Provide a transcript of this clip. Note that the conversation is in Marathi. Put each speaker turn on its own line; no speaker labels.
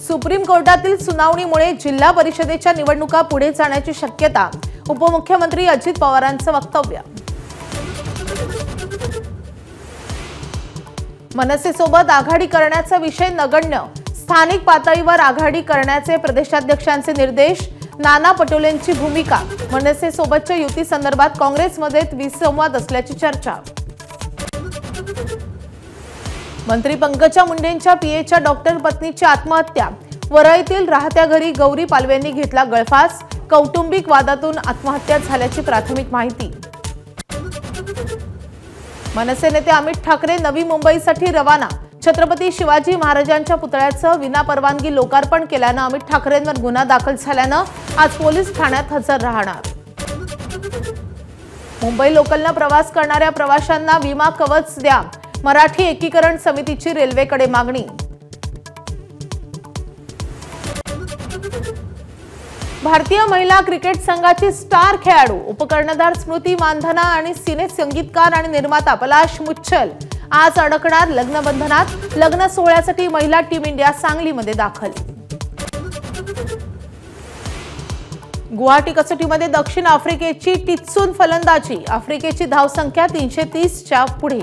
सुप्रीम कोर्टातील सुनावणीमुळे जिल्हा परिषदेच्या निवडणुका पुढे जाण्याची शक्यता, उपमुख्यमंत्री अजित पवारांचं वक्तव्य। मनसेसोबत आघाडी करण्याचा विषय नगण्य, स्थानिक पातळीवर आघाडी करण्याचे प्रदेशाध्यक्षांचे निर्देश, नाना पटोलेंची भूमिका, मनसेसोबतच्या युती संदर्भात काँग्रेसमध्ये विसंवाद असल्याची चर्चा। मंत्री पंकजा मुंडेंच्या पीएच्या डॉक्टर पत्नीची आत्महत्या, वरळीतील राहत्या घरी गौरी पालवेंनी घेतला गळफास, कौटुंबिक वादातून आत्महत्या झाल्याची प्राथमिक माहिती। मनसे नेते अमित ठाकरे नवी मुंबईसाठी रवाना, छत्रपती शिवाजी महाराजांच्या पुतळ्याचं विनापरवानगी लोकार्पण केल्यानं अमित ठाकरेंवर गुन्हा दाखल झाल्यानं आज पोलीस ठाण्यात हजर राहणार। मुंबई लोकलनं प्रवास करणाऱ्या प्रवाशांना विमा कवच द्या, मराठी एकीकरण समितीची रेल्वेकडे मागणी। भारतीय महिला क्रिकेट संघाची स्टार खेळाडू, उपकर्णधार स्मृती मानधना आणि सिने संगीतकार आणि निर्माता पलाश मुच्छल आज अडकणार लग्नबंधनात। लग्न सोहळ्यासाठी महिला टीम इंडिया सांगलीमध्ये दाखल। गुवाहाटी कसोटीमध्ये दक्षिण आफ्रिकेची टिच्चून फलंदाजी, आफ्रिकेची धावसंख्या 330च्या पुढे।